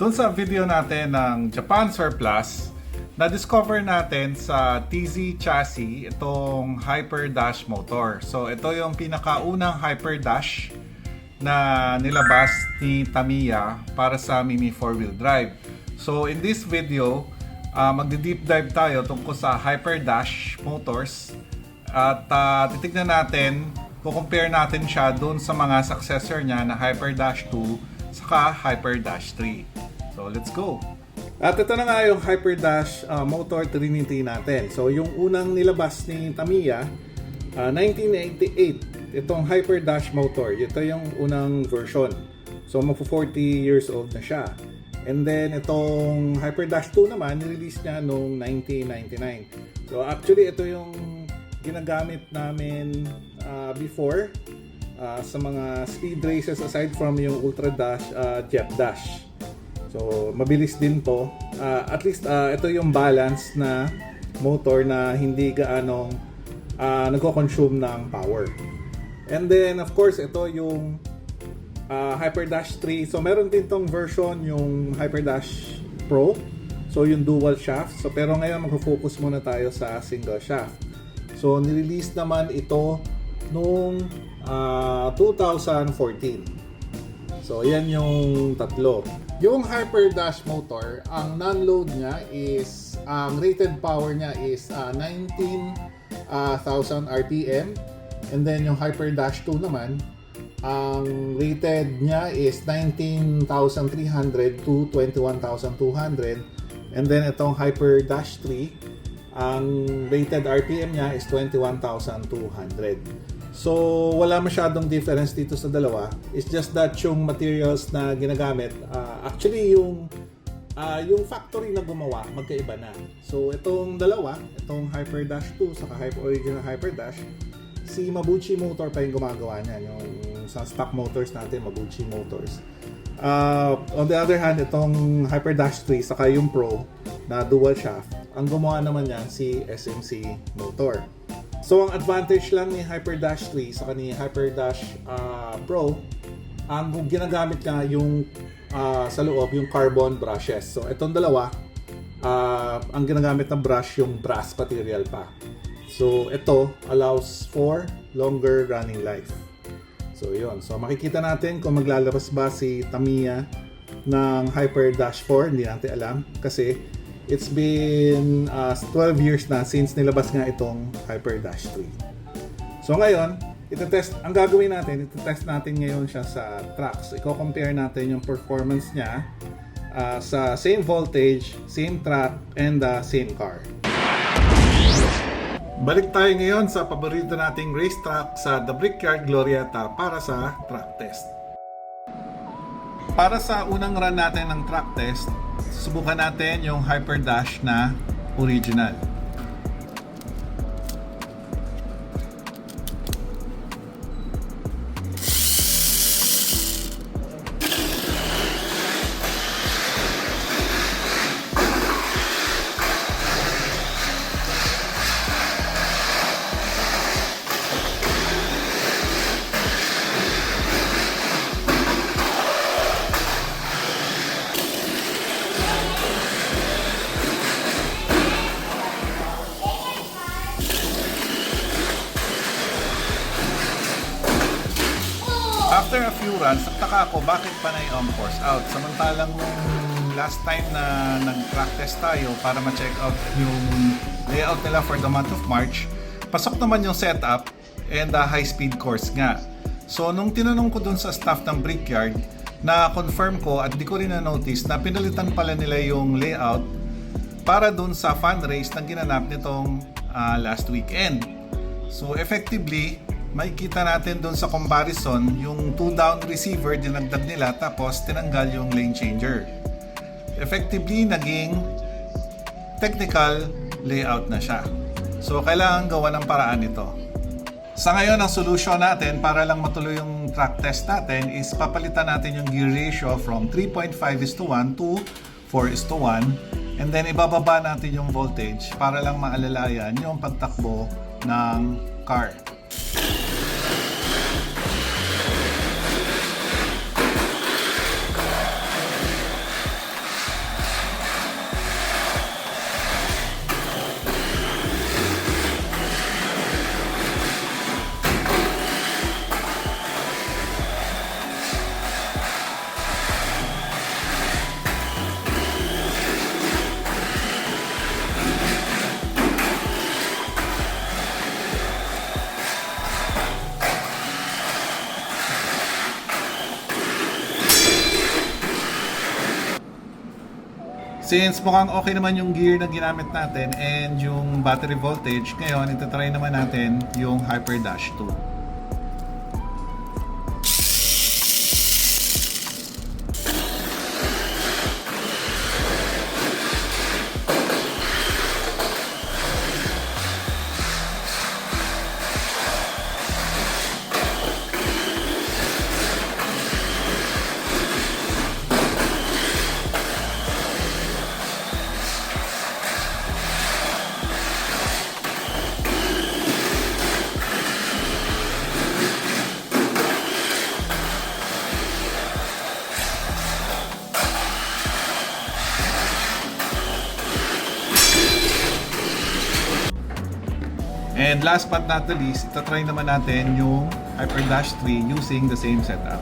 Doon sa video natin ng Japan Surplus, na-discover natin sa TZ chassis itong Hyper Dash motor. So ito yung pinakaunang Hyper Dash na nilabas ni Tamiya para sa mini 4-wheel drive. So in this video, magdi-deep dive tayo tungkol sa Hyper Dash motors at titignan natin, compare natin siya doon sa mga successor niya na Hyper Dash 2 saka Hyper Dash 3. So let's go! At ito na nga yung Hyper Dash motor Trinity natin. So yung unang nilabas ni Tamiya, 1998, itong Hyper Dash motor. Ito yung unang version. So magpo 40 years old na siya. And then itong Hyper Dash 2 naman, nirelease niya noong 1999. So actually ito yung ginagamit namin before sa mga speed races aside from yung Ultra Dash, Jet Dash. So mabilis din to. At least ito yung balance na motor na hindi gaanong nagko-consume ng power. And then of course ito yung Hyper Dash 3. So meron din tong version yung Hyper Dash Pro. So yung dual shaft. So pero ngayon magfo-focus muna tayo sa single shaft. So nirelease naman ito noong 2014. So yan yung tatlo. Yung Hyper Dash motor, ang non-load niya is, ang rated power niya is 19,000 RPM. And then yung Hyper Dash 2 naman, ang rated niya is 19,300 to 21,200. And then itong Hyper Dash 3, ang rated RPM niya is 21,200. So, wala masyadong difference dito sa dalawa. It's just that yung materials na ginagamit, actually yung factory na gumawa, magkaiba na. So, itong dalawa, itong Hyper Dash 2 saka original Hyper Dash, si Mabuchi Motor pa yung gumagawa niya. Yung sa stock motors natin, Mabuchi Motors. On the other hand, itong Hyper Dash 3 saka yung Pro na dual shaft, ang gumawa naman yan si SMC Motor. So, ang advantage lang ni Hyper Dash 3 sa ni Hyper Dash Pro, ang ginagamit niya yung sa loob, yung carbon brushes. So, itong dalawa, ang ginagamit ng brush yung brass material pa. So, ito allows for longer running life. So, yun. So, makikita natin kung maglalabas ba si Tamiya ng Hyper Dash 4. Hindi natin alam kasi it's been 12 years na since nilabas nga itong Hyper Dash 3. So ngayon, ang gagawin natin, itetest natin ngayon siya sa tracks. I-compare natin yung performance niya sa same voltage, same track, and same car. Balik tayo ngayon sa paborito nating racetrack sa The Brickyard Glorieta para sa track test. Para sa unang run natin ng track test, subukan natin yung Hyper Dash na original. After a few runs, nagtaka ako bakit panay ang force out. Samantalang nung last time na nag-track test tayo para ma-check out yung layout nila for the month of March, pasok naman yung setup and high-speed course nga. So nung tinanong ko dun sa staff ng Brickyard, na-confirm ko at di ko rin na-notice na pinalitan pala nila yung layout para dun sa fun race na ginanap nitong last weekend. So effectively, makikita natin doon sa comparison yung 2-down receiver dinagdag nila tapos tinanggal yung lane changer. Effectively, naging technical layout na siya. So, kailangan gawa ng paraan ito. Sa ngayon, ang solution natin para lang matuloy yung track test natin is papalitan natin yung gear ratio from 3.5:1 to 4:1 and then ibababa natin yung voltage para lang maalalayan yung pagtakbo ng car. Since mukhang okay naman yung gear na ginamit natin and yung battery voltage, ngayon itatry naman natin yung HyperDash 2. And last but not the least, itatry naman natin yung HyperDash 3 using the same setup.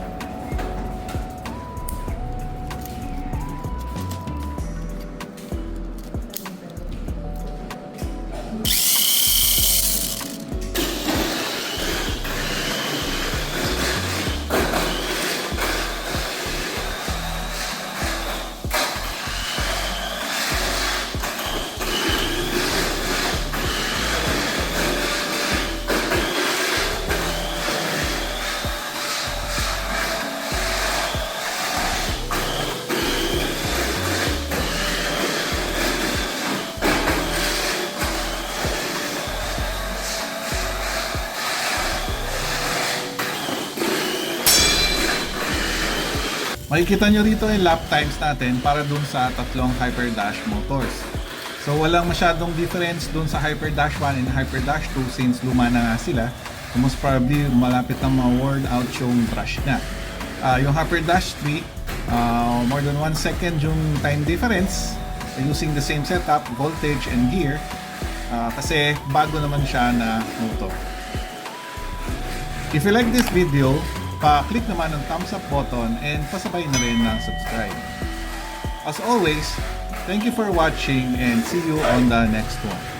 Makikita nyo rito yung lap times natin para dun sa tatlong HyperDash motors. So walang masyadong difference dun sa HyperDash 1 and HyperDash 2 since luma na nga sila. So most probably malapit na ma-worn out yung brush na. Yung HyperDash 3, more than 1 second yung time difference using the same setup, voltage and gear kasi bago naman siya na motor. If you like this video, pa-click naman ng thumbs up button and pasabay na rin ng subscribe. As always, thank you for watching and see you on the next one.